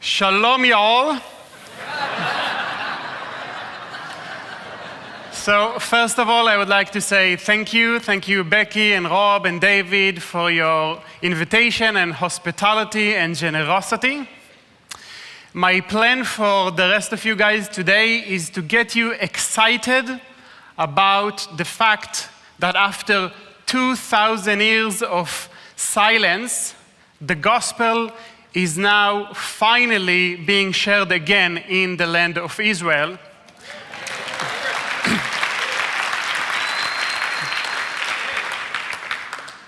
Shalom, y'all. So, first of all, I would like to say thank you. Thank you, Becky and Rob and David, for your invitation and hospitality and generosity. My plan for the rest of you guys today is to get you excited about the fact that after 2,000 years of silence, the gospel is now finally being shared again in the land of Israel.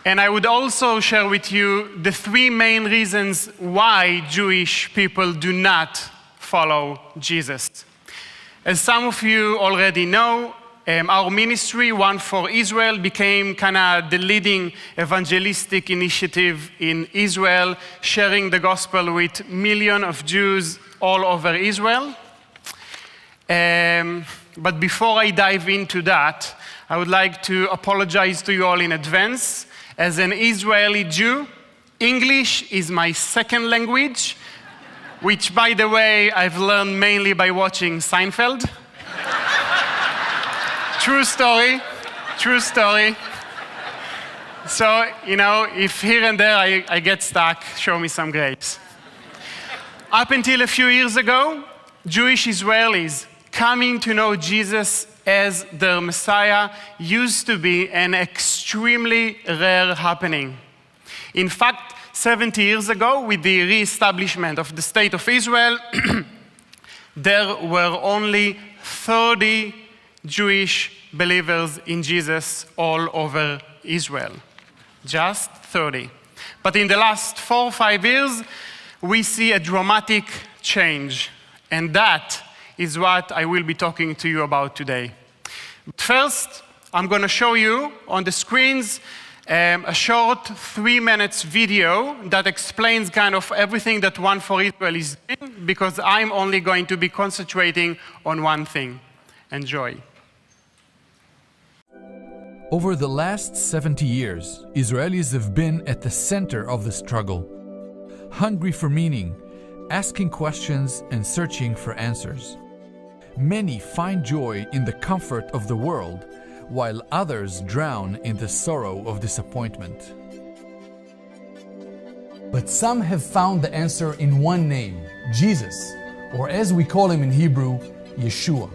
And I would also share with you the three main reasons why Jewish people do not follow Jesus. As some of you already know, our ministry, One for Israel, became kind of the leading evangelistic initiative in Israel, sharing the gospel with millions of Jews all over Israel. But before I dive into that, I would like to apologize to you all in advance. As an Israeli Jew, English is my second language, which, by the way, I've learned mainly by watching Seinfeld. True story, true story. So, if here and there I get stuck, show me some grace. Up until a few years ago, Jewish Israelis coming to know Jesus as their Messiah used to be an extremely rare happening. In fact, 70 years ago, with the re-establishment of the State of Israel, there were only 30 Jewish believers in Jesus all over Israel. Just 30. But in the last 4 or 5 years, we see a dramatic change. And that is what I will be talking to you about today. But first, I'm going to show you on the screens a short 3 minutes video that explains kind of everything that One for Israel is doing, because I'm only going to be concentrating on one thing. Enjoy. Over the last 70 years, Israelis have been at the center of the struggle, hungry for meaning, asking questions and searching for answers. Many find joy in the comfort of the world, while others drown in the sorrow of disappointment. But some have found the answer in one name, Jesus, or as we call him in Hebrew, Yeshua.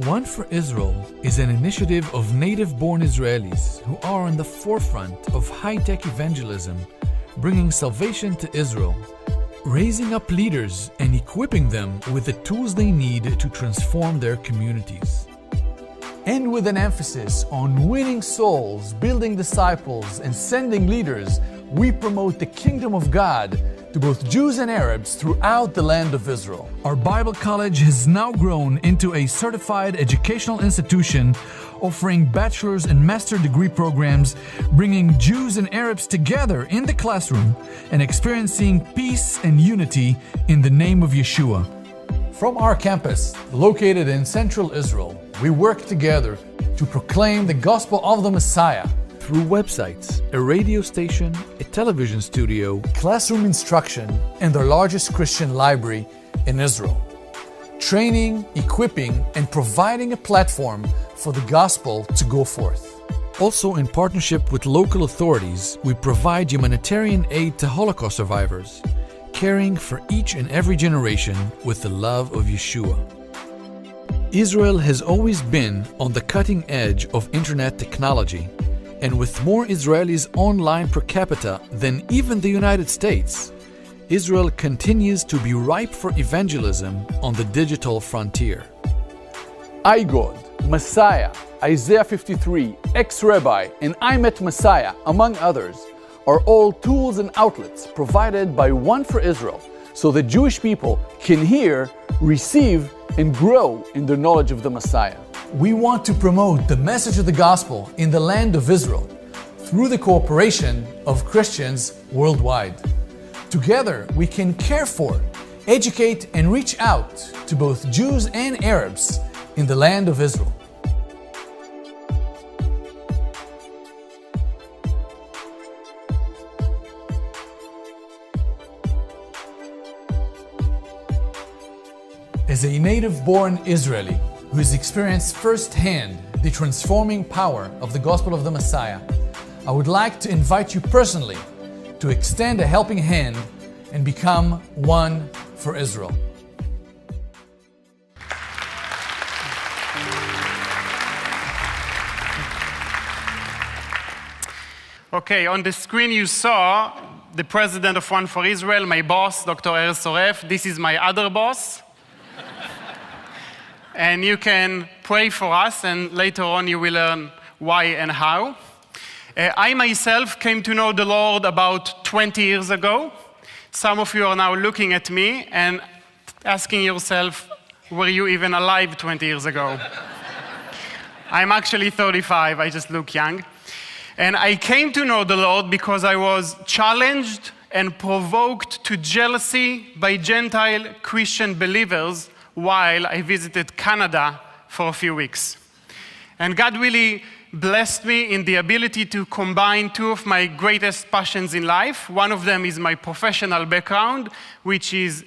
One for Israel is an initiative of native-born Israelis who are on the forefront of high-tech evangelism, bringing salvation to Israel, raising up leaders and equipping them with the tools they need to transform their communities. And with an emphasis on winning souls, building disciples, and sending leaders, we promote the kingdom of God to both Jews and Arabs throughout the land of Israel. Our Bible college has now grown into a certified educational institution offering bachelor's and master degree programs, bringing Jews and Arabs together in the classroom and experiencing peace and unity in the name of Yeshua. From our campus, located in central Israel, we work together to proclaim the gospel of the Messiah through websites, a radio station, a television studio, classroom instruction, and the largest Christian library in Israel. Training, equipping, and providing a platform for the gospel to go forth. Also, in partnership with local authorities, we provide humanitarian aid to Holocaust survivors, caring for each and every generation with the love of Yeshua. Israel has always been on the cutting edge of internet technology, and with more Israelis online per capita than even the United States, Israel continues to be ripe for evangelism on the digital frontier. iGod, Messiah, Isaiah 53, Ex-Rabbi, and I Met Messiah, among others, are all tools and outlets provided by One for Israel so the Jewish people can hear, receive, and grow in their knowledge of the Messiah. We want to promote the message of the gospel in the land of Israel through the cooperation of Christians worldwide. Together, we can care for, educate, and reach out to both Jews and Arabs in the land of Israel. As a native-born Israeli who has experienced firsthand the transforming power of the gospel of the Messiah, I would like to invite you personally to extend a helping hand and become one for Israel. Okay, on the screen you saw the president of One for Israel, my boss, Dr. Erez Soref. This is my other boss. And you can pray for us, and later on you will learn why and how. I myself came to know the Lord about 20 years ago. Some of you are now looking at me and asking yourself, were you even alive 20 years ago? I'm actually 35, I just look young. And I came to know the Lord because I was challenged and provoked to jealousy by Gentile Christian believers while I visited Canada for a few weeks. And God really blessed me in the ability to combine two of my greatest passions in life. One of them is my professional background, which is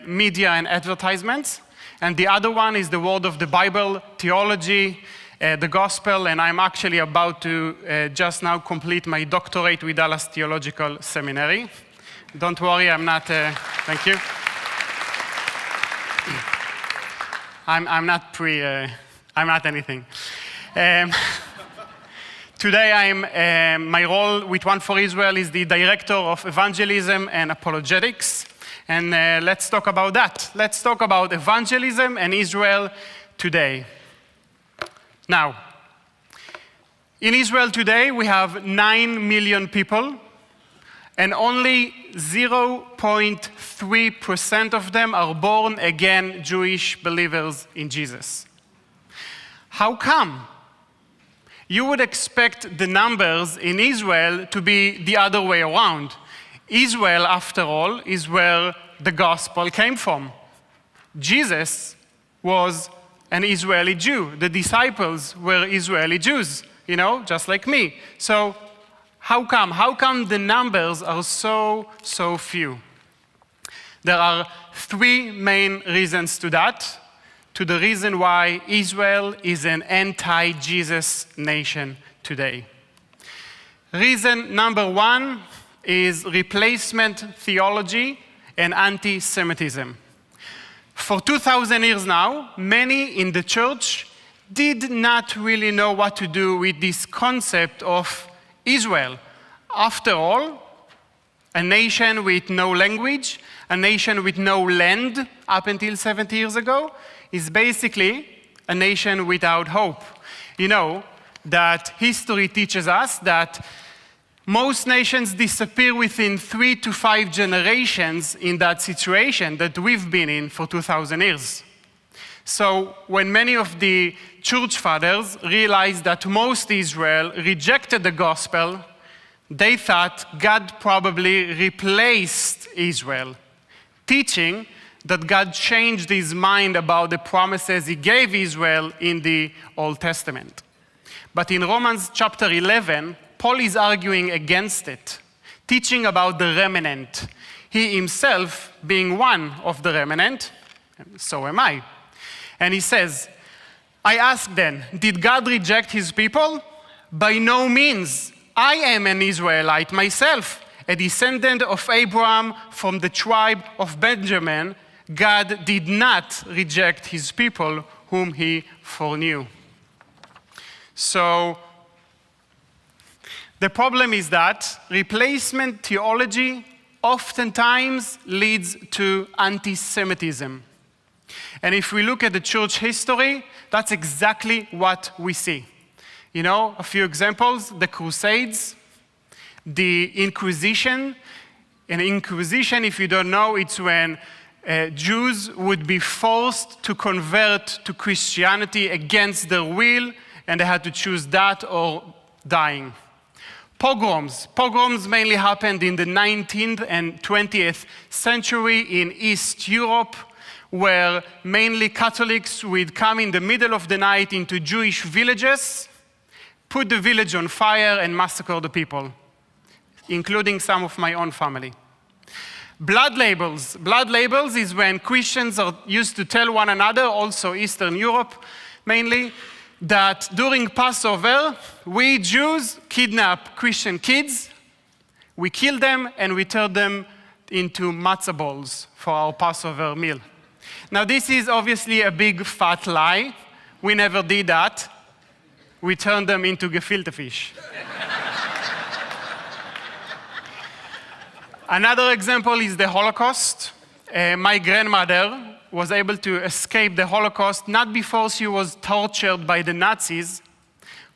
media and advertisements. And the other one is the word of the Bible, theology, the gospel, and I'm actually about to just now complete my doctorate with Dallas Theological Seminary. Don't worry, I'm not, thank you. I'm not anything. Today my role with One for Israel is the Director of Evangelism and Apologetics. And let's talk about that. Let's talk about evangelism and Israel today. Now, in Israel today, we have 9 million people, and only 0.3% of them are born again Jewish believers in Jesus. How come? You would expect the numbers in Israel to be the other way around. Israel, after all, is where the gospel came from. Jesus was an Israeli Jew. The disciples were Israeli Jews, just like me. So how come? How come the numbers are so few? There are 3 main reasons to that, to the reason why Israel is an anti-Jesus nation today. Reason number 1 is replacement theology and anti-Semitism. For 2,000 years now, many in the church did not really know what to do with this concept of Israel. After all, a nation with no language, a nation with no land up until 70 years ago, is basically a nation without hope. You know that history teaches us that most nations disappear within 3 to 5 generations in that situation that we've been in for 2,000 years. So when many of the church fathers realized that most Israel rejected the gospel, they thought God probably replaced Israel, teaching that God changed his mind about the promises he gave Israel in the Old Testament. But in Romans chapter 11, Paul is arguing against it, teaching about the remnant. He himself being one of the remnant, so am I. And he says, I ask then, did God reject his people? By no means. I am an Israelite myself, a descendant of Abraham from the tribe of Benjamin. God did not reject his people whom he foreknew. So, the problem is that replacement theology oftentimes leads to anti-Semitism. And if we look at the church history, that's exactly what we see. A few examples, the Crusades, the Inquisition. And Inquisition, if you don't know, it's when Jews would be forced to convert to Christianity against their will, and they had to choose that or dying. Pogroms. Pogroms mainly happened in the 19th and 20th century in East Europe, where mainly Catholics would come in the middle of the night into Jewish villages, put the village on fire, and massacre the people, including some of my own family. Blood labels. Blood labels is when Christians are used to tell one another, also Eastern Europe mainly, that during Passover, we Jews kidnap Christian kids, we kill them, and we turn them into matzah balls for our Passover meal. Now, this is obviously a big fat lie. We never did that. We turned them into gefilte fish. Another example is the Holocaust. My grandmother was able to escape the Holocaust not before she was tortured by the Nazis,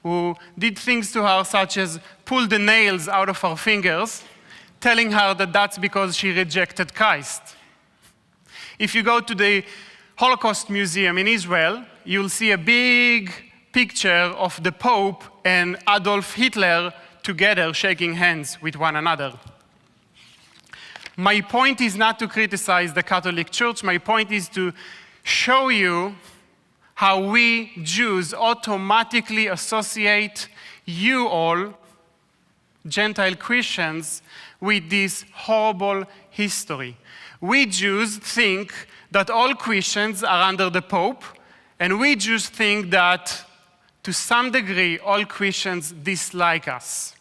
who did things to her such as pull the nails out of her fingers, telling her that that's because she rejected Christ. If you go to the Holocaust Museum in Israel, you'll see a big picture of the Pope and Adolf Hitler together shaking hands with one another. My point is not to criticize the Catholic Church. My point is to show you how we Jews automatically associate you all, Gentile Christians, with this horrible history. We Jews think that all Christians are under the Pope, and we Jews think that, to some degree, all Christians dislike us.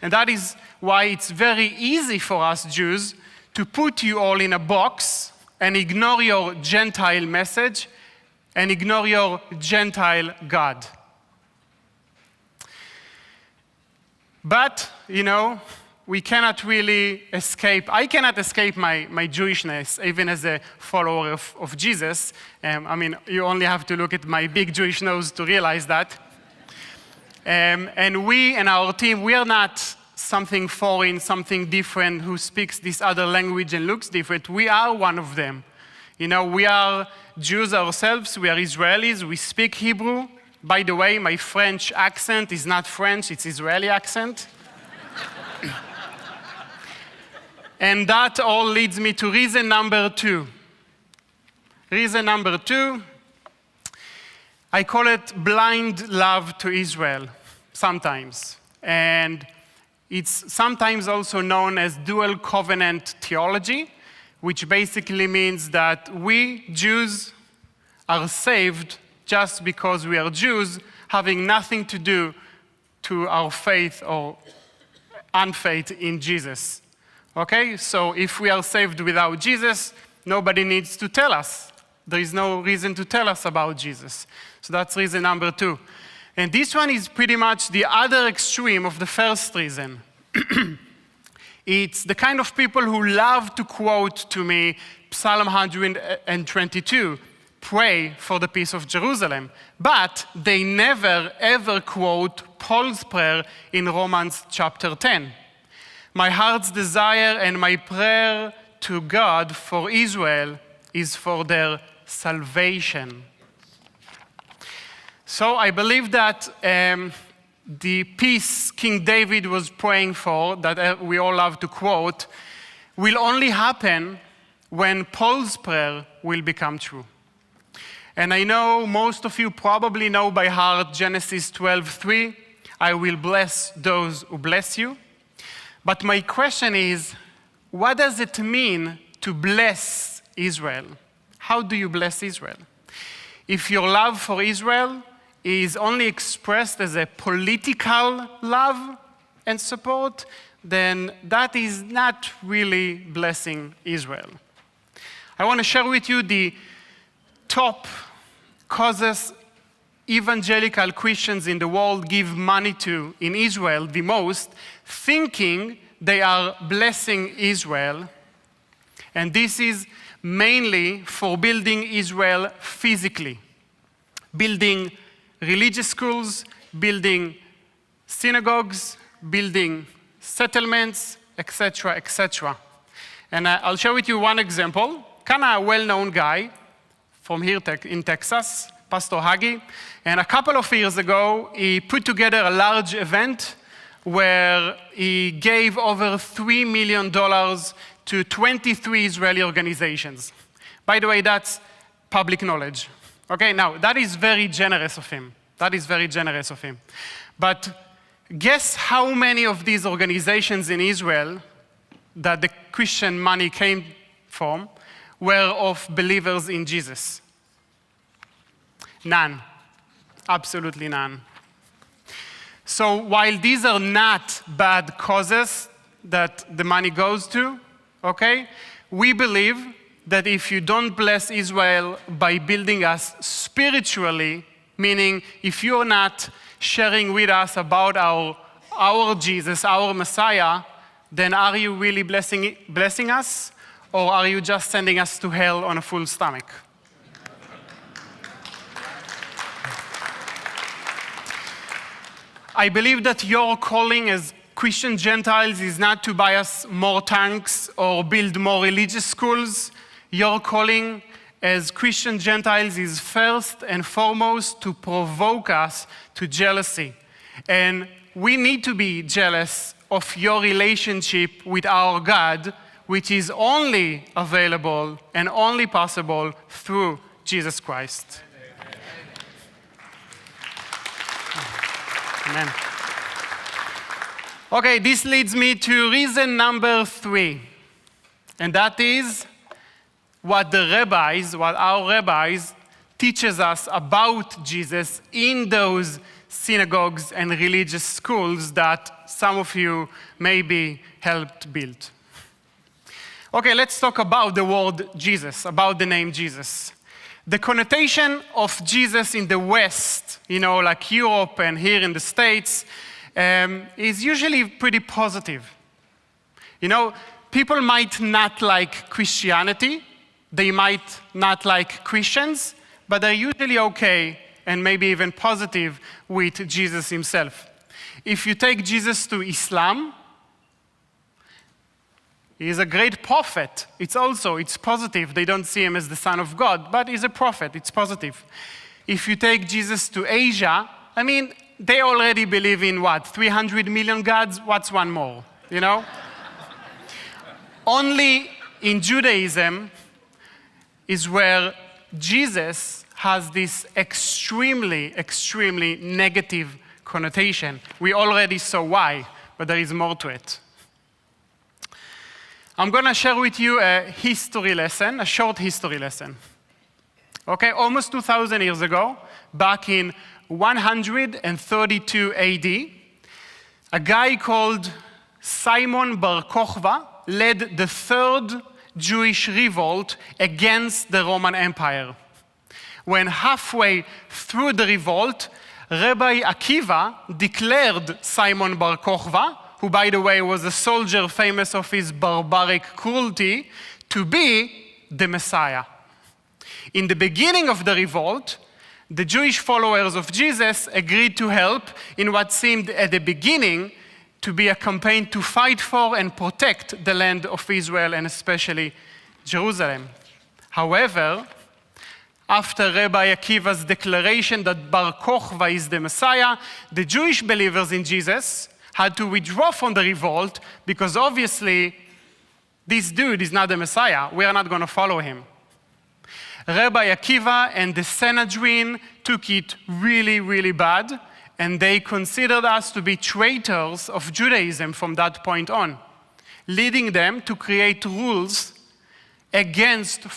And that is why it's very easy for us Jews to put you all in a box and ignore your Gentile message and ignore your Gentile God. But, we cannot really escape. I cannot escape my Jewishness, even as a follower of Jesus. You only have to look at my big Jewish nose to realize that. And we and our team, we are not something foreign, something different, who speaks this other language and looks different. We are one of them. We are Jews ourselves. We are Israelis. We speak Hebrew. By the way, my French accent is not French, it's Israeli accent. And that all leads me to reason number 2. Reason number 2, I call it blind love to Israel, sometimes. And it's sometimes also known as dual covenant theology, which basically means that we Jews are saved just because we are Jews, having nothing to do to our faith or unfaith in Jesus. Okay, so if we are saved without Jesus, nobody needs to tell us. There is no reason to tell us about Jesus. So that's reason number 2. And this one is pretty much the other extreme of the first reason. It's the kind of people who love to quote to me Psalm 122, pray for the peace of Jerusalem. But they never, ever quote Paul's prayer in Romans chapter 10. My heart's desire and my prayer to God for Israel is for their salvation. So I believe that the peace King David was praying for, that we all love to quote, will only happen when Paul's prayer will become true. And I know most of you probably know by heart Genesis 12:3, I will bless those who bless you. But my question is, what does it mean to bless Israel? How do you bless Israel? If your love for Israel is only expressed as a political love and support, then that is not really blessing Israel. I want to share with you the top causes evangelical Christians in the world give money to in Israel the most, thinking they are blessing Israel. And this is mainly for building Israel physically, building religious schools, building synagogues, building settlements, etc., etc. And I'll share with you one example. Kind of a well-known guy from here in Texas, Pastor Hagi. And a couple of years ago, he put together a large event where he gave over $3 million to 23 Israeli organizations. By the way, that's public knowledge. Okay, now, that is very generous of him. That is very generous of him. But guess how many of these organizations in Israel that the Christian money came from were of believers in Jesus? None. Absolutely none. So while these are not bad causes that the money goes to, okay, we believe that if you don't bless Israel by building us spiritually, meaning if you're not sharing with us about our Jesus, our Messiah, then are you really blessing us, or are you just sending us to hell on a full stomach? I believe that your calling as Christian Gentiles is not to buy us more tanks or build more religious schools. Your calling as Christian Gentiles is first and foremost to provoke us to jealousy. And we need to be jealous of your relationship with our God, which is only available and only possible through Jesus Christ. Amen. Okay, this leads me to reason number 3, and that is what our rabbis teaches us about Jesus in those synagogues and religious schools that some of you maybe helped build. Okay, let's talk about the word Jesus, about the name Jesus. The connotation of Jesus in the West, like Europe and here in the States, is usually pretty positive. People might not like Christianity, they might not like Christians, but they're usually okay and maybe even positive with Jesus himself. If you take Jesus to Islam, he is a great prophet. It's positive. They don't see him as the Son of God, but he's a prophet. It's positive. If you take Jesus to Asia, they already believe in 300 million gods? What's one more, Only in Judaism is where Jesus has this extremely, extremely negative connotation. We already saw why, but there is more to it. I'm going to share with you a short history lesson. Okay, almost 2,000 years ago, back in 132 AD, a guy called Simon Bar Kokhba led the third Jewish revolt against the Roman Empire. When halfway through the revolt, Rabbi Akiva declared Simon Bar Kokhba, who by the way was a soldier famous of his barbaric cruelty, to be the Messiah. In the beginning of the revolt, the Jewish followers of Jesus agreed to help in what seemed at the beginning to be a campaign to fight for and protect the land of Israel and especially Jerusalem. However, after Rabbi Akiva's declaration that Bar Kokhba is the Messiah, the Jewish believers in Jesus had to withdraw from the revolt because obviously this dude is not the Messiah. We are not going to follow him. Rabbi Akiva and the Sanhedrin took it really, really bad, and they considered us to be traitors of Judaism from that point on, leading them to create rules against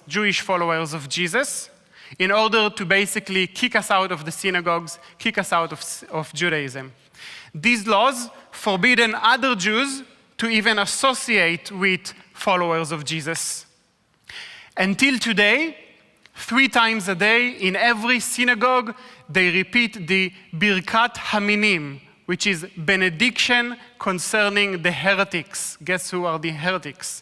Jewish followers of Jesus, in order to basically kick us out of the synagogues, kick us out of Judaism. These laws forbidden other Jews to even associate with followers of Jesus. Until today, 3 times a day in every synagogue, they repeat the Birkat Haminim, which is benediction concerning the heretics. Guess who are the heretics?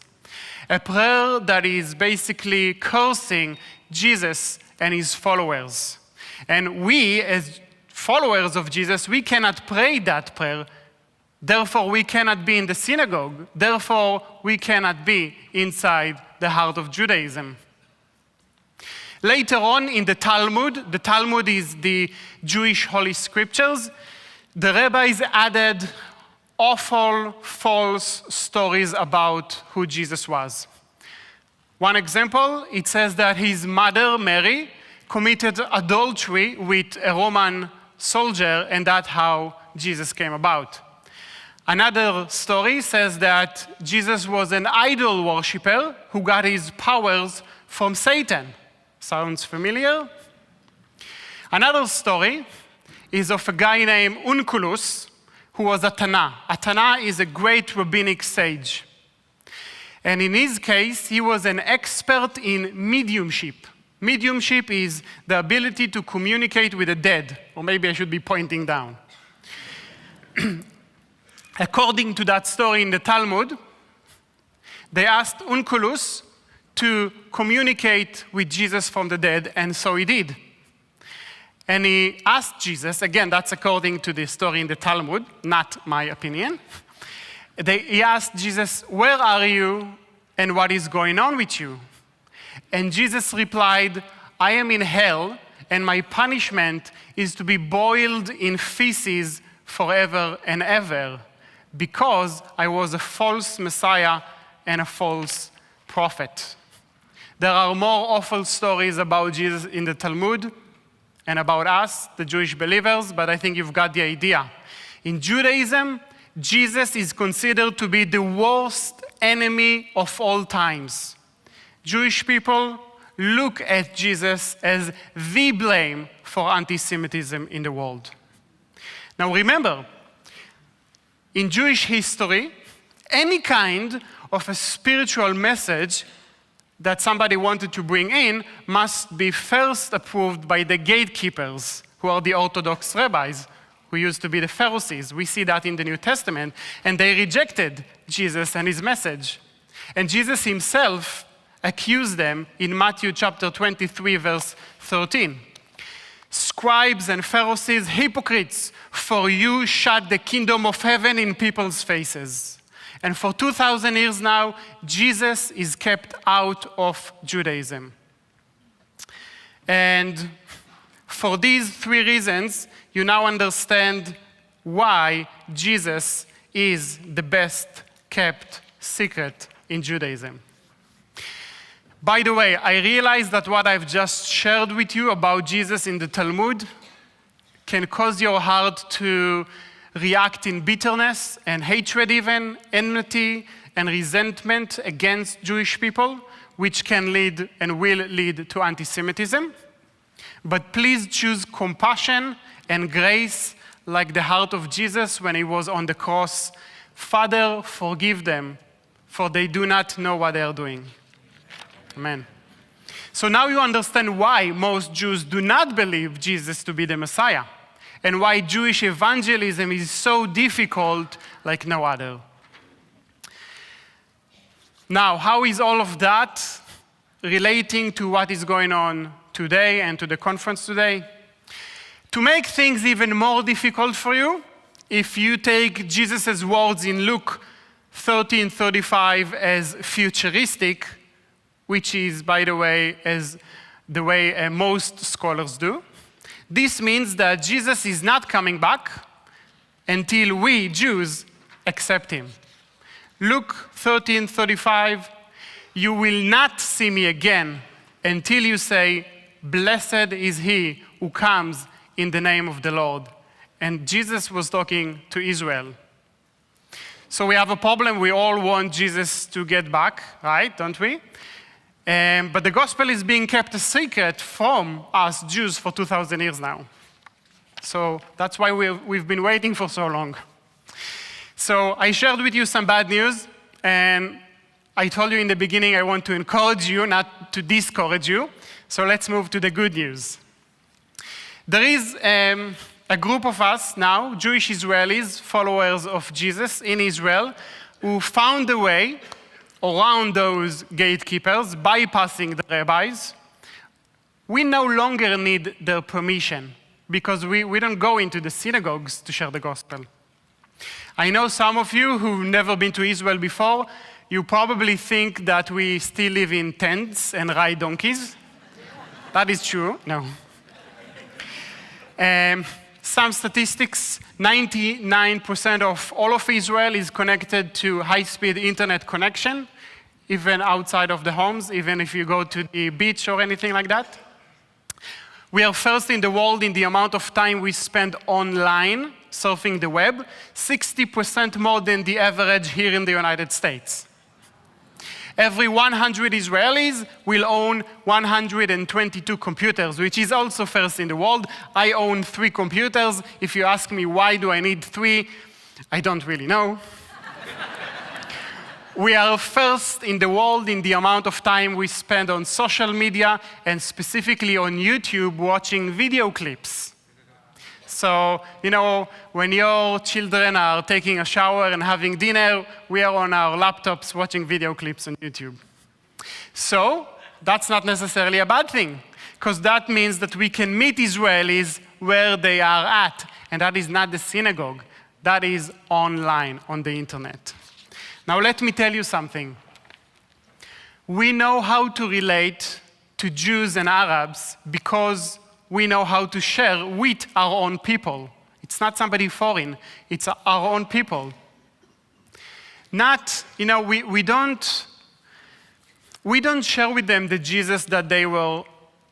A prayer that is basically cursing Jesus and his followers. And we, as followers of Jesus, we cannot pray that prayer. Therefore, we cannot be in the synagogue. Therefore, we cannot be inside the heart of Judaism. Later on in the Talmud is the Jewish Holy Scriptures, the rabbis added awful, false stories about who Jesus was. One example, it says that his mother, Mary, committed adultery with a Roman soldier, and that's how Jesus came about. Another story says that Jesus was an idol worshiper who got his powers from Satan. Sounds familiar? Another story is of a guy named Onkelos, who was a Tana. A Tana is a great rabbinic sage. And in his case, he was an expert in mediumship. Mediumship is the ability to communicate with the dead, or maybe I should be pointing down. According to that story in the Talmud, they asked Onkelos to communicate with Jesus from the dead, and so he did. And he asked Jesus, again, that's according to the story in the Talmud, not my opinion. He asked Jesus, "Where are you and what is going on with you?" And Jesus replied, "I am in hell, and my punishment is to be boiled in feces forever and ever, because I was a false Messiah and a false prophet." There are more awful stories about Jesus in the Talmud and about us, the Jewish believers, but I think you've got the idea. In Judaism, Jesus is considered to be the worst enemy of all times. Jewish people look at Jesus as the blame for anti-Semitism in the world. Now remember, in Jewish history, any kind of a spiritual message that somebody wanted to bring in must be first approved by the gatekeepers, who are the Orthodox rabbis, who used to be the Pharisees. We see that in the New Testament, and they rejected Jesus and his message. And Jesus himself accused them in Matthew chapter 23, verse 13. "Scribes and Pharisees, hypocrites, for you shut the kingdom of heaven in people's faces." And for 2,000 years now, Jesus is kept out of Judaism. And for these three reasons, you now understand why Jesus is the best kept secret in Judaism. By the way, I realize that what I've just shared with you about Jesus in the Talmud can cause your heart to react in bitterness and hatred even, enmity and resentment against Jewish people, which can lead and will lead to anti-Semitism. But please choose compassion and grace like the heart of Jesus when he was on the cross. "Father, forgive them, for they do not know what they are doing." Amen. So now you understand why most Jews do not believe Jesus to be the Messiah, and why Jewish evangelism is so difficult like no other. Now, how is all of that relating to what is going on today and to the conference today? To make things even more difficult for you, if you take Jesus' words in Luke 13:35 as futuristic, which is, by the way, as the way most scholars do, this means that Jesus is not coming back until we, Jews, accept him. Luke 13:35, "You will not see me again until you say, 'Blessed is he who comes in the name of the Lord.'" And Jesus was talking to Israel. So we have a problem. We all want Jesus to get back, right? Don't we? But the gospel is being kept a secret from us Jews for 2,000 years now. So that's why we've been waiting for so long. So I shared with you some bad news, and I told you in the beginning I want to encourage you, not to discourage you. So let's move to the good news. There is a group of us now, Jewish Israelis, followers of Jesus in Israel, who found a way around those gatekeepers, bypassing the rabbis. We no longer need their permission because we don't go into the synagogues to share the gospel. I know some of you who've never been to Israel before, you probably think that we still live in tents and ride donkeys. That is true, no. Some statistics, 99% of all of Israel is connected to high-speed internet connection, even outside of the homes, even if you go to the beach or anything like that. We are first in the world in the amount of time we spend online surfing the web, 60% more than the average here in the United States. Every 100 Israelis will own 122 computers, which is also first in the world. I own 3 computers. If you ask me why do I need 3, I don't really know. We are first in the world in the amount of time we spend on social media and specifically on YouTube watching video clips. So, when your children are taking a shower and having dinner, we are on our laptops watching video clips on YouTube. So, that's not necessarily a bad thing, because that means that we can meet Israelis where they are at. And that is not the synagogue. That is online, on the internet. Now, let me tell you something. We know how to relate to Jews and Arabs because we know how to share with our own people. It's not somebody foreign, it's our own people. We don't share with them the Jesus that they were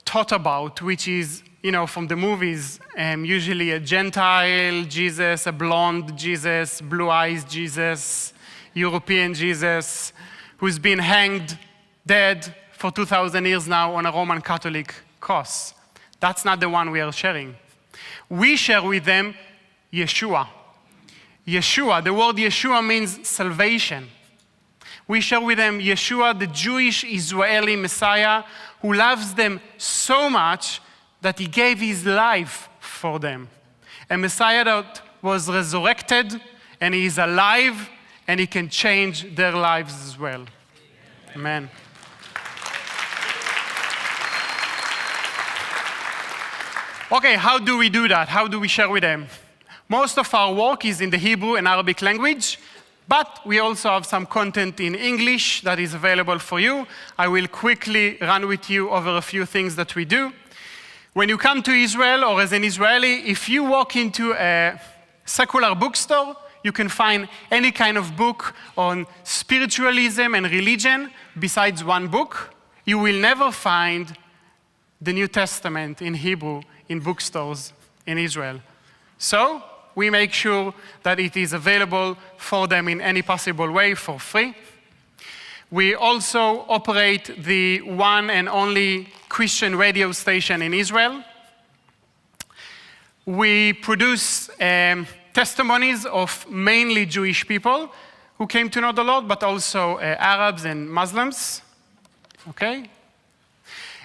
taught about, which is, from the movies, usually a Gentile Jesus, a blonde Jesus, blue eyes Jesus, European Jesus, who's been hanged, dead for 2,000 years now on a Roman Catholic cross. That's not the one we are sharing. We share with them Yeshua. Yeshua, the word Yeshua means salvation. We share with them Yeshua, the Jewish Israeli Messiah, who loves them so much that he gave his life for them. A Messiah that was resurrected, and he is alive, and he can change their lives as well. Amen. Okay, how do we do that? How do we share with them? Most of our work is in the Hebrew and Arabic language, but we also have some content in English that is available for you. I will quickly run with you over a few things that we do. When you come to Israel, or as an Israeli, if you walk into a secular bookstore, you can find any kind of book on spiritualism and religion besides one book. You will never find the New Testament in Hebrew in bookstores in Israel. So we make sure that it is available for them in any possible way for free. We also operate the one and only Christian radio station in Israel. We produce testimonies of mainly Jewish people who came to know the Lord, but also Arabs and Muslims. Okay?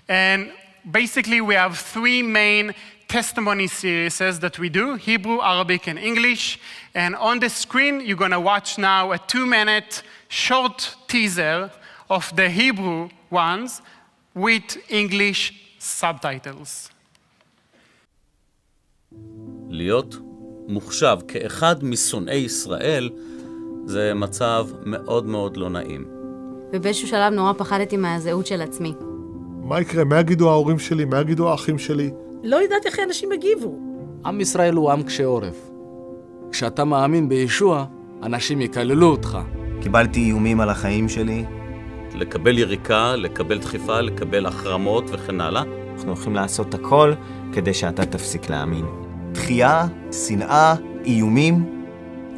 And basically, we have 3 main testimony series that we do, Hebrew, Arabic, and English. And on the screen, you're going to watch now a 2-minute short teaser of the Hebrew ones with English subtitles. להיות מוחשב כאחד משונאי ישראל זה מצב מאוד מאוד לא נעים. ובאיזשהו שלב נורא פחדתי מהזהות של עצמי. מה יקרה? מה יגידו ההורים שלי? מה יגידו האחים שלי? לא יודעת איך אנשים יגיבו. עם ישראל הוא עם קשה עורף. כשאתה מאמין בישוע, אנשים יקללו אותך. קיבלתי איומים על החיים שלי. לקבל יריקה, לקבל דחיפה, לקבל החרמות וכן הלאה. אנחנו הולכים לעשות הכל כדי שאתה תפסיק להאמין. דחייה, שנאה, איומים.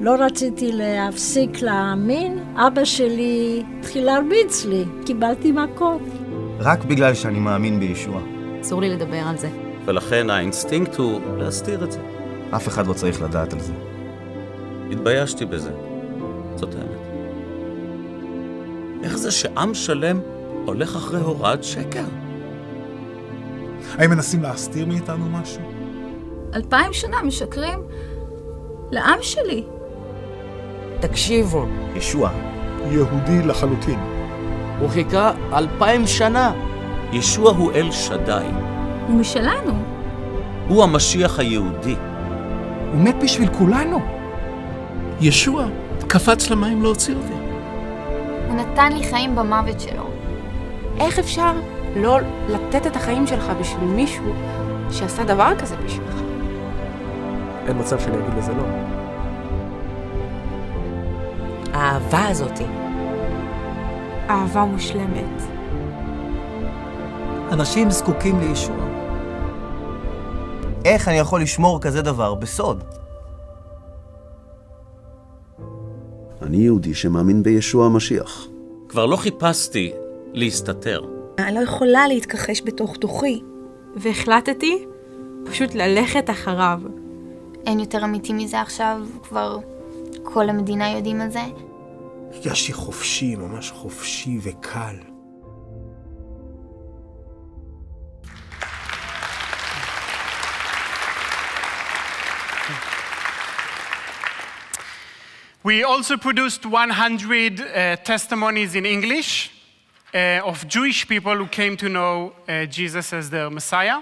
לא רציתי להפסיק להאמין. אבא שלי התחיל להרביץ לי. קיבלתי מכות. רק בגלל שאני מאמין בישוע. אסור לי לדבר על זה. ולכן האינסטינקט הוא להסתיר את זה. אף אחד לא צריך לדעת על זה. התביישתי בזה. זאת האמת. איך זה שעם שלם הולך אחרי הוראת שקר? האם מנסים להסתיר מאיתנו משהו? 2000 שנה משקרים לעם שלי. תקשיבו. ישוע. יהודי לחלוטין. הוא חיכה 2000 שנה. ישוע הוא אל שדי. הוא משלנו. הוא המשיח היהודי. הוא מת בשביל כולנו. ישוע קפץ למים להוציא אותי. הוא נתן לי חיים במוות שלו. איך אפשר לא לתת את החיים שלך בשביל מישהו שעשה דבר כזה בשבילך? אין מצב שאני אגיד לזה לא. האהבה הזאת. אהבה מושלמת. אנשים זקוקים לישוע. איך אני יכול לשמור כזה דבר בסוד? אני יהודי שמאמין בישוע המשיח. כבר לא חיפשתי להסתתר. אני לא יכולה להתכחש בתוך תוכי. והחלטתי פשוט ללכת אחריו. אין יותר אמיתי מזה עכשיו, כבר כל המדינה יודעים על זה. הרגשתי חופשי, ממש חופשי וקל. We also produced 100 testimonies in English of Jewish people who came to know Jesus as their Messiah,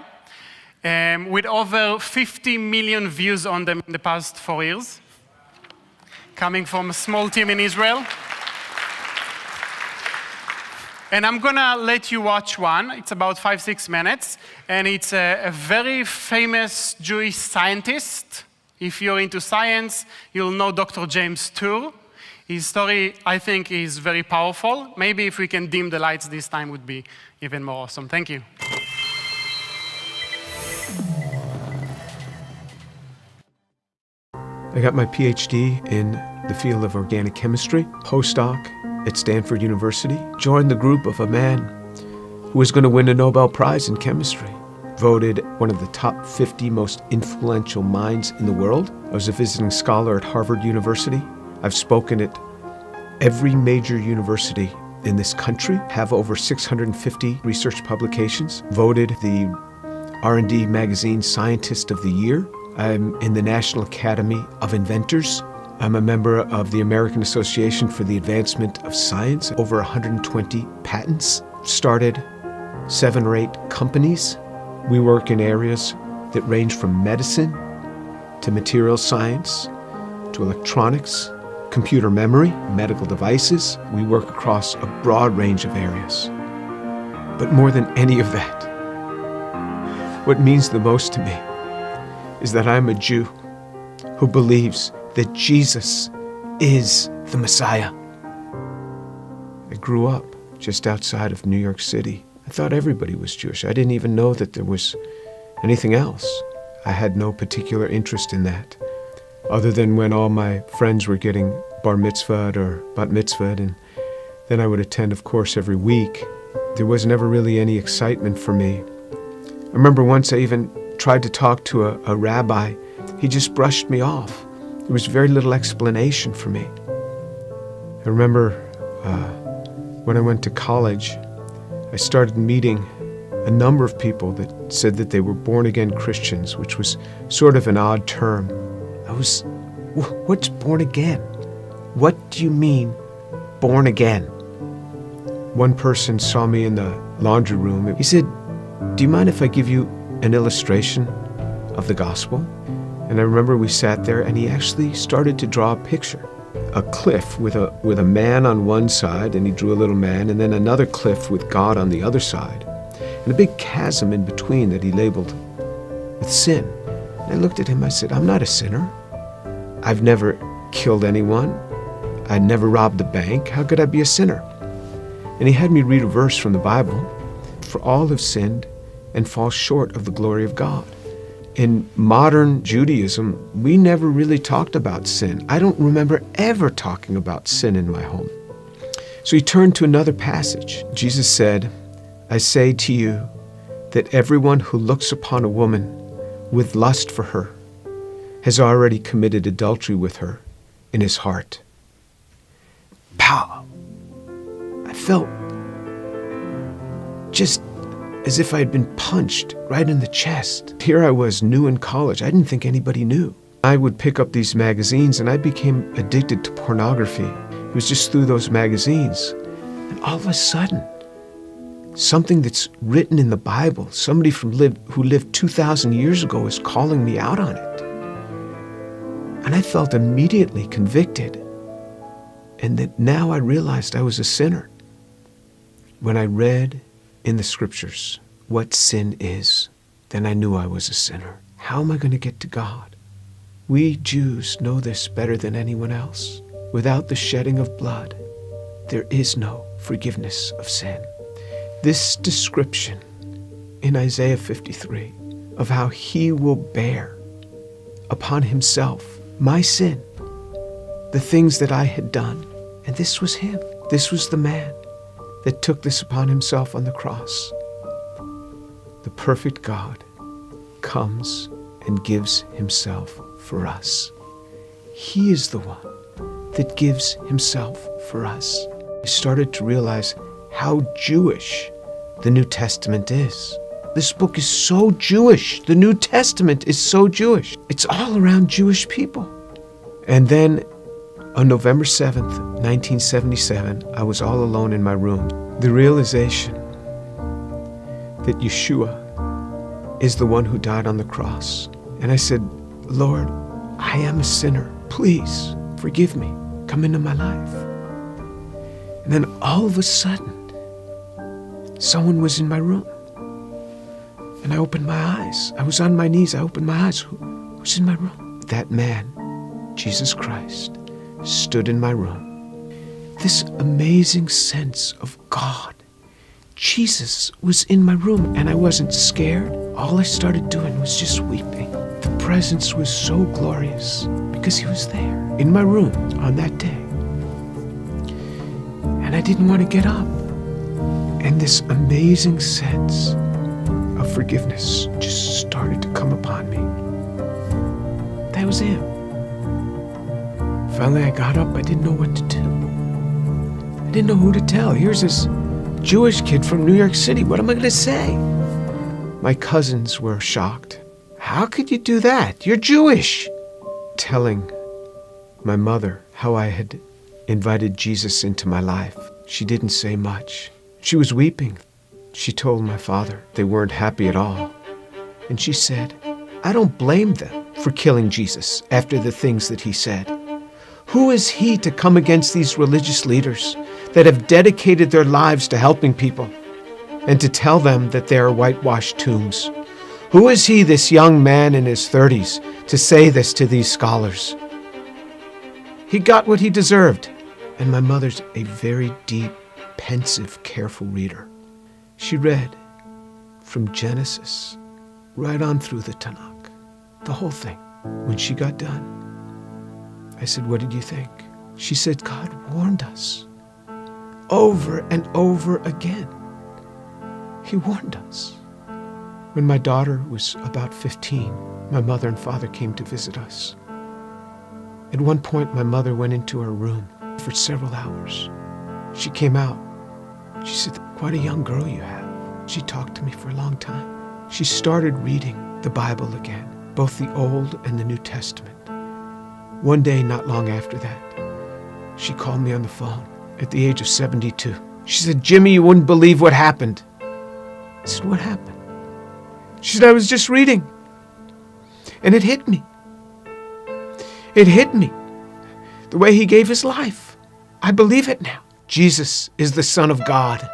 with over 50 million views on them in the past 4 years, coming from a small team in Israel. And I'm gonna let you watch one. It's about 5-6 minutes, and it's a very famous Jewish scientist. If you're into science, you'll know Dr. James Tour. His story, I think, is very powerful. Maybe if we can dim the lights this time would be even more awesome. Thank you. I got my PhD in the field of organic chemistry, postdoc at Stanford University. Joined the group of a man who was going to win a Nobel Prize in chemistry. Voted one of the top 50 most influential minds in the world. I was a visiting scholar at Harvard University. I've spoken at every major university in this country, have over 650 research publications, voted the R&D magazine Scientist of the Year. I'm in the National Academy of Inventors. I'm a member of the American Association for the Advancement of Science, over 120 patents. Started 7 or 8 companies. We work in areas that range from medicine to material science to electronics, computer memory, medical devices. We work across a broad range of areas. But more than any of that, what means the most to me is that I'm a Jew who believes that Jesus is the Messiah. I grew up just outside of New York City. I thought everybody was Jewish. I didn't even know that there was anything else. I had no particular interest in that, other than when all my friends were getting bar mitzvahed or bat mitzvahed, and then I would attend, of course, every week. There was never really any excitement for me. I remember once I even tried to talk to a rabbi. He just brushed me off. There was very little explanation for me. I remember when I went to college, I started meeting a number of people that said that they were born-again Christians, which was sort of an odd term. What's born again? What do you mean, born again? One person saw me in the laundry room. He said, "Do you mind if I give you an illustration of the gospel?" And I remember we sat there and he actually started to draw a picture. A cliff with a man on one side, and he drew a little man, and then another cliff with God on the other side, and a big chasm in between that he labeled with sin. And I looked at him, I said, "I'm not a sinner. I've never killed anyone. I never robbed a bank. How could I be a sinner?" And he had me read a verse from the Bible. "For all have sinned and fall short of the glory of God." In modern Judaism, we never really talked about sin. I don't remember ever talking about sin in my home. So he turned to another passage. Jesus said, "I say to you that everyone who looks upon a woman with lust for her has already committed adultery with her in his heart." Pow! I felt just as if I had been punched right in the chest. Here I was, new in college. I didn't think anybody knew. I would pick up these magazines and I became addicted to pornography. It was just through those magazines. And all of a sudden, something that's written in the Bible, somebody who lived 2,000 years ago is calling me out on it. And I felt immediately convicted. And that now I realized I was a sinner. When I read in the scriptures what sin is, then I knew I was a sinner. How am I going to get to God? We Jews know this better than anyone else. Without the shedding of blood, there is no forgiveness of sin. This description in Isaiah 53 of how he will bear upon himself my sin, the things that I had done. And this was him. This was the man that took this upon himself on the cross. The perfect God comes and gives himself for us. He is the one that gives himself for us. I started to realize how Jewish the New Testament is. This book is so Jewish. The New Testament is so Jewish. It's all around Jewish people. And then on November 7th, 1977, I was all alone in my room. The realization that Yeshua is the one who died on the cross. And I said, Lord, I am a sinner. Please forgive me. Come into my life. And then all of a sudden, someone was in my room. And I opened my eyes. I was on my knees. I opened my eyes. Who's in my room? That man, Jesus Christ, stood in my room. This amazing sense of God. Jesus was in my room, and I wasn't scared. All I started doing was just weeping. The presence was so glorious because he was there in my room on that day. And I didn't want to get up. And this amazing sense of forgiveness just started to come upon me. That was him. Finally, I got up. I didn't know what to do. I didn't know who to tell. Here's this Jewish kid from New York City. What am I going to say? My cousins were shocked. How could you do that? You're Jewish. Telling my mother how I had invited Jesus into my life. She didn't say much. She was weeping. She told my father they weren't happy at all. And she said, I don't blame them for killing Jesus after the things that he said. Who is he to come against these religious leaders that have dedicated their lives to helping people and to tell them that they are whitewashed tombs? Who is he, this young man in his 30s, to say this to these scholars? He got what he deserved. And my mother's a very deep, pensive, careful reader. She read from Genesis right on through the Tanakh, the whole thing. When she got done, I said, what did you think? She said, God warned us over and over again. He warned us. When my daughter was about 15, my mother and father came to visit us. At one point, my mother went into her room for several hours. She came out. She said, quite a young girl you have. She talked to me for a long time. She started reading the Bible again, both the Old and the New Testament. One day, not long after that, she called me on the phone at the age of 72. She said, Jimmy, you wouldn't believe what happened. I said, what happened? She said, I was just reading. And it hit me. It hit me. The way he gave his life. I believe it now. Jesus is the Son of God.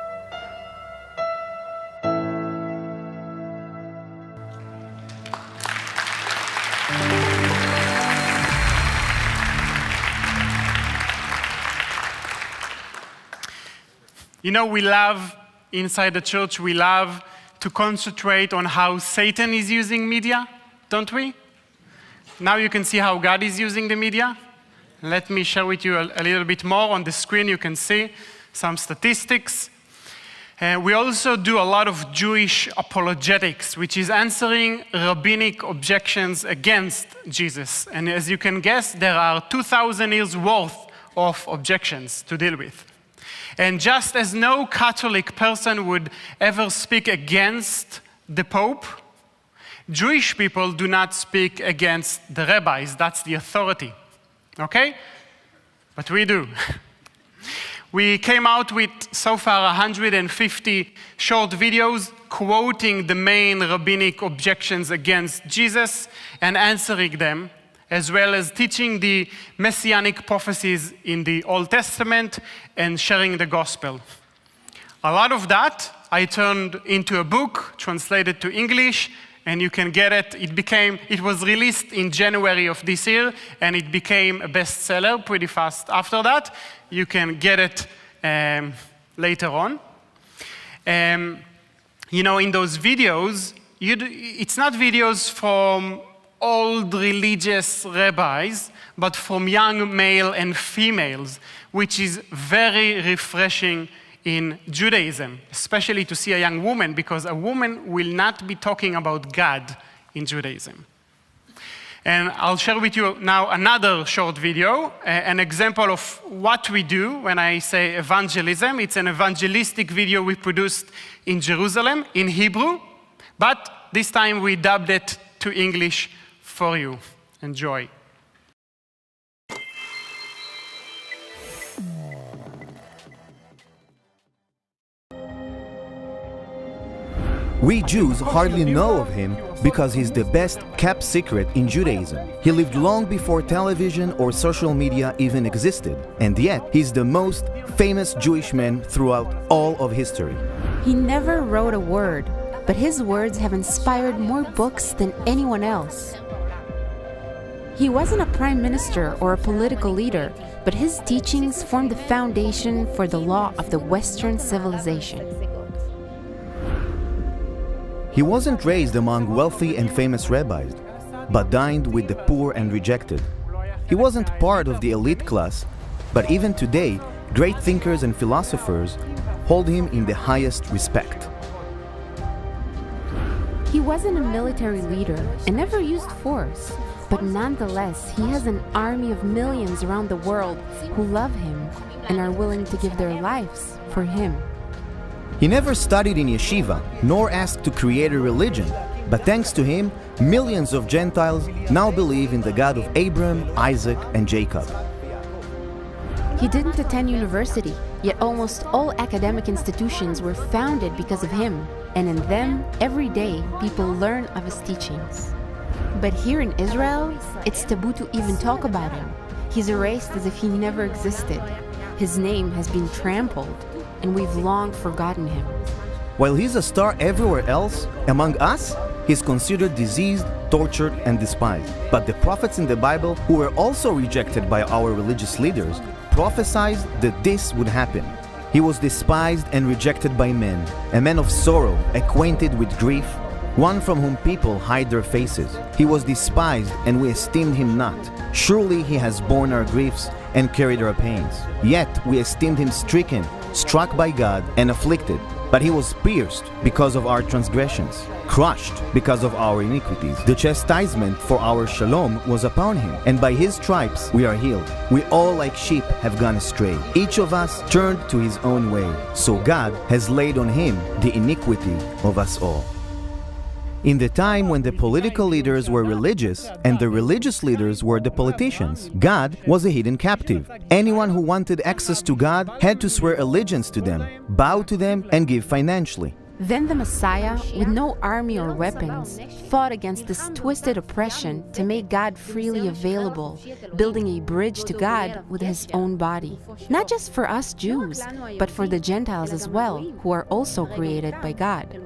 You know, we love, inside the church, we love to concentrate on how Satan is using media, don't we? Now you can see how God is using the media. Let me share with you a little bit more. On the screen you can see some statistics. We also do a lot of Jewish apologetics, which is answering rabbinic objections against Jesus. And as you can guess, there are 2,000 years worth of objections to deal with. And just as no Catholic person would ever speak against the Pope, Jewish people do not speak against the rabbis. That's the authority. Okay? But we do. We came out with so far 150 short videos quoting the main rabbinic objections against Jesus and answering them, as well as teaching the messianic prophecies in the Old Testament and sharing the gospel. A lot of that I turned into a book, translated to English, and you can get it. It was released in January of this year, and it became a bestseller pretty fast after that. You can get it later on. You know, in those videos, it's not videos from old religious rabbis, but from young male and females, which is very refreshing in Judaism, especially to see a young woman, because a woman will not be talking about God in Judaism. And I'll share with you now another short video, an example of what we do when I say evangelism. It's an evangelistic video we produced in Jerusalem in Hebrew, but this time we dubbed it to English for you. Enjoy. We Jews hardly know of him because he's the best kept secret in Judaism. He lived long before television or social media even existed, and yet he's the most famous Jewish man throughout all of history. He never wrote a word, but his words have inspired more books than anyone else. He wasn't a prime minister or a political leader, but his teachings formed the foundation for the law of the Western civilization. He wasn't raised among wealthy and famous rabbis, but dined with the poor and rejected. He wasn't part of the elite class, but even today, great thinkers and philosophers hold him in the highest respect. He wasn't a military leader and never used force, but nonetheless, he has an army of millions around the world who love him and are willing to give their lives for him. He never studied in yeshiva, nor asked to create a religion, but thanks to him, millions of Gentiles now believe in the God of Abraham, Isaac, and Jacob. He didn't attend university, yet almost all academic institutions were founded because of him, and in them, every day, people learn of his teachings. But here in Israel, it's taboo to even talk about him. He's erased as if he never existed. His name has been trampled, and we've long forgotten him. While he's a star everywhere else, among us, he's considered diseased, tortured, and despised. But the prophets in the Bible, who were also rejected by our religious leaders, prophesied that this would happen. He was despised and rejected by men, a man of sorrow, acquainted with grief, one from whom people hide their faces. He was despised, and we esteemed him not. Surely he has borne our griefs and carried our pains. Yet we esteemed him stricken, struck by God, and afflicted. But he was pierced because of our transgressions, crushed because of our iniquities. The chastisement for our shalom was upon him, and by his stripes we are healed. We all like sheep have gone astray. Each of us turned to his own way. So God has laid on him the iniquity of us all. In the time when the political leaders were religious and the religious leaders were the politicians, God was a hidden captive. Anyone who wanted access to God had to swear allegiance to them, bow to them, and give financially. Then the Messiah, with no army or weapons, fought against this twisted oppression to make God freely available, building a bridge to God with his own body. Not just for us Jews, but for the Gentiles as well, who are also created by God.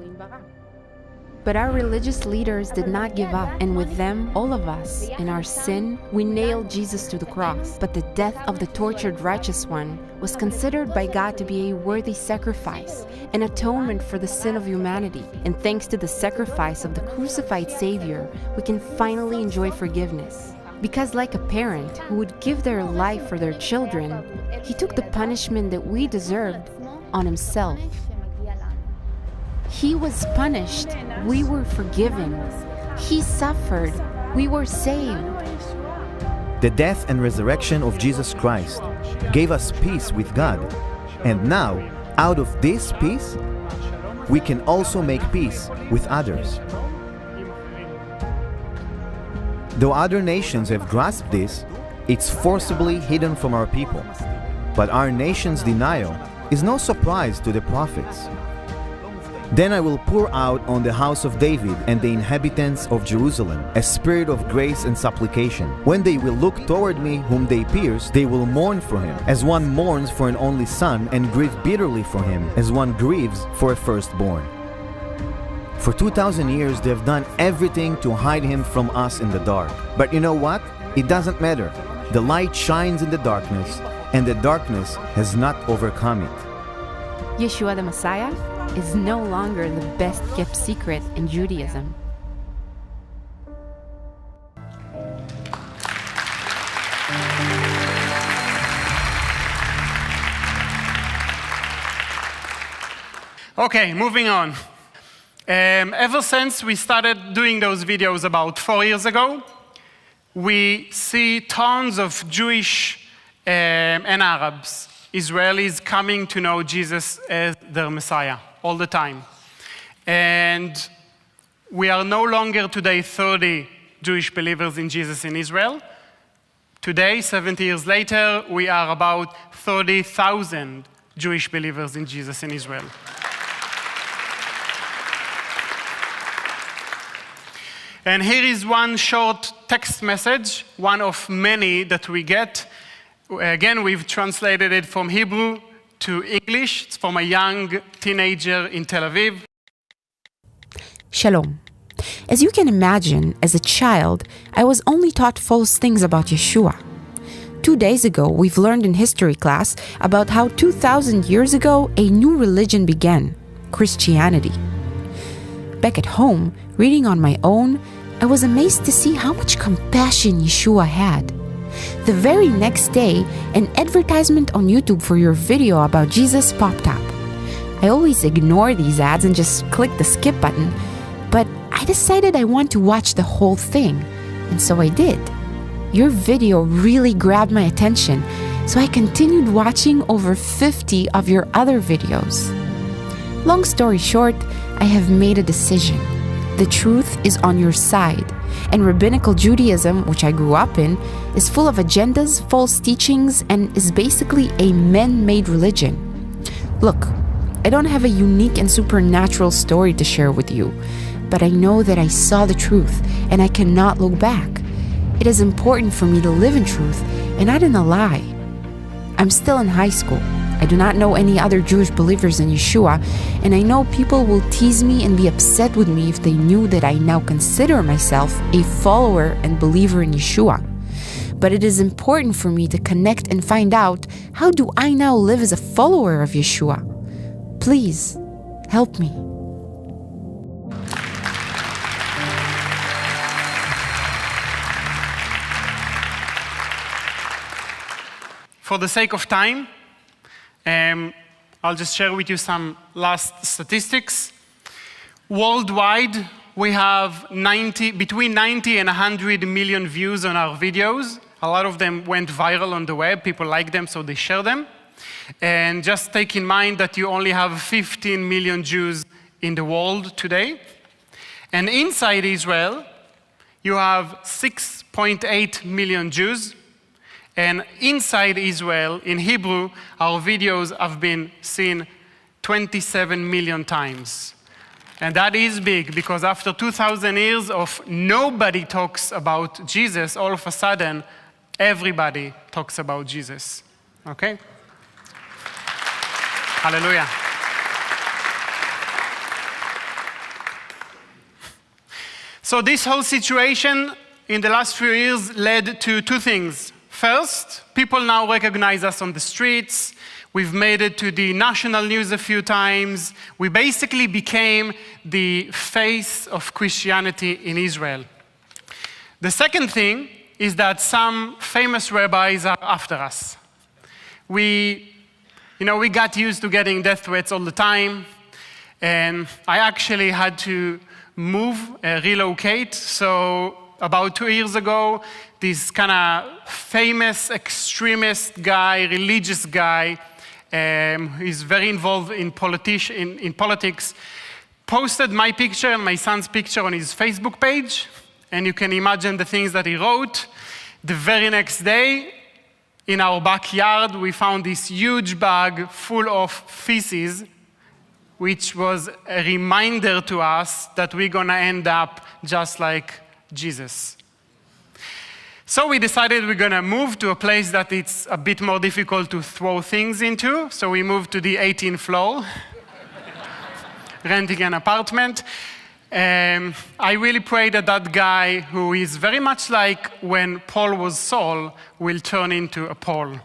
But our religious leaders did not give up, and with them, all of us, in our sin, we nailed Jesus to the cross. But the death of the tortured righteous one was considered by God to be a worthy sacrifice, an atonement for the sin of humanity. And thanks to the sacrifice of the crucified Savior, we can finally enjoy forgiveness. Because like a parent who would give their life for their children, he took the punishment that we deserved on himself. He was punished, we were forgiven. He suffered, we were saved. The death and resurrection of Jesus Christ gave us peace with God. And now, out of this peace, we can also make peace with others. Though other nations have grasped this, it's forcibly hidden from our people. But our nation's denial is no surprise to the prophets. Then I will pour out on the house of David and the inhabitants of Jerusalem a spirit of grace and supplication. When they will look toward me whom they pierced, they will mourn for him, as one mourns for an only son, and grieve bitterly for him, as one grieves for a firstborn. For 2,000 years they have done everything to hide him from us in the dark. But you know what? It doesn't matter. The light shines in the darkness, and the darkness has not overcome it. Yeshua the Messiah is no longer the best kept secret in Judaism. Okay, moving on. Ever since we started doing those videos about 4 years ago, we see tons of Jewish and Arabs, Israelis coming to know Jesus as their Messiah all the time. And we are no longer today 30 Jewish believers in Jesus in Israel. Today, 70 years later, we are about 30,000 Jewish believers in Jesus in Israel. And here is one short text message, one of many that we get. Again, we've translated it from Hebrew to English. It's from a young teenager in Tel Aviv. Shalom. As you can imagine, as a child, I was only taught false things about Yeshua. 2 days ago, we've learned in history class about how 2,000 years ago, a new religion began, Christianity. Back at home, reading on my own, I was amazed to see how much compassion Yeshua had. The very next day, an advertisement on YouTube for your video about Jesus popped up. I always ignore these ads and just click the skip button, but I decided I want to watch the whole thing, and so I did. Your video really grabbed my attention, so I continued watching over 50 of your other videos. Long story short, I have made a decision. The truth is on your side, and Rabbinical Judaism, which I grew up in, is full of agendas, false teachings, and is basically a man-made religion. Look, I don't have a unique and supernatural story to share with you, but I know that I saw the truth, and I cannot look back. It is important for me to live in truth and not in a lie. I'm still in high school. I do not know any other Jewish believers in Yeshua, and I know people will tease me and be upset with me if they knew that I now consider myself a follower and believer in Yeshua. But it is important for me to connect and find out, how do I now live as a follower of Yeshua? Please, help me. For the sake of time, I'll just share with you some last statistics. Worldwide, we have between 90 and 100 million views on our videos. A lot of them went viral on the web. People like them, so they share them. And just take in mind that you only have 15 million Jews in the world today. And inside Israel, you have 6.8 million Jews. And inside Israel, in Hebrew, our videos have been seen 27 million times. And that is big, because after 2,000 years of nobody talks about Jesus, all of a sudden, everybody talks about Jesus. Okay? Hallelujah. So this whole situation in the last few years led to two things. First, people now recognize us on the streets. We've made it to the national news a few times. We basically became the face of Christianity in Israel. The second thing is that some famous rabbis are after us. We got used to getting death threats all the time, and I actually had to relocate. So about 2 years ago, this kind of famous extremist guy, religious guy, he's very involved in politics, posted my picture and my son's picture on his Facebook page, and you can imagine the things that he wrote. The very next day, in our backyard, we found this huge bag full of feces, which was a reminder to us that we're gonna end up just like Jesus. So we decided we're gonna move to a place that it's a bit more difficult to throw things into. So we moved to the 18th floor, renting an apartment. I really pray that that guy, who is very much like when Paul was Saul, will turn into a Paul.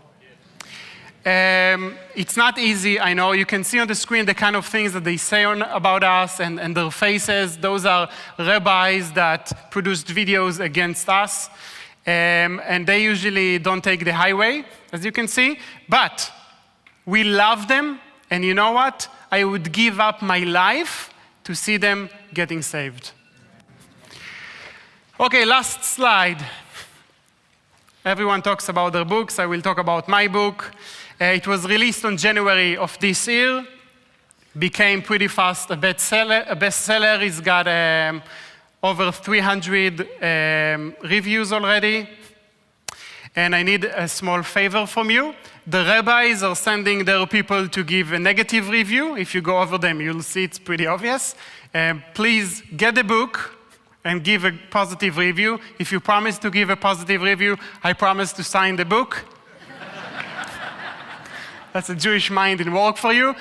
It's not easy, I know. You can see on the screen the kind of things that they say about us and their faces. Those are rabbis that produced videos against us. And they usually don't take the highway, as you can see. But we love them, and you know what? I would give up my life to see them getting saved. Okay, last slide. Everyone talks about their books. I will talk about my book. It was released on January of this year. Became pretty fast a bestseller. It's got over 300 reviews already. And I need a small favor from you. The rabbis are sending their people to give a negative review. If you go over them, you'll see it's pretty obvious. Please get the book and give a positive review. If you promise to give a positive review, I promise to sign the book. That's a Jewish mind in work for you.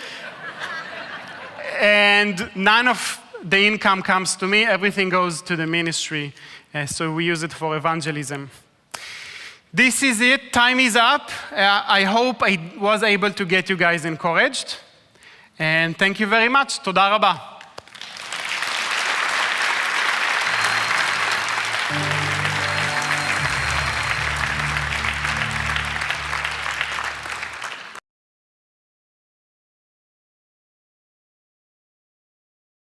And none of the income comes to me. Everything goes to the ministry. So we use it for evangelism. This is it. Time is up. I hope I was able to get you guys encouraged. And thank you very much. Toda rabah.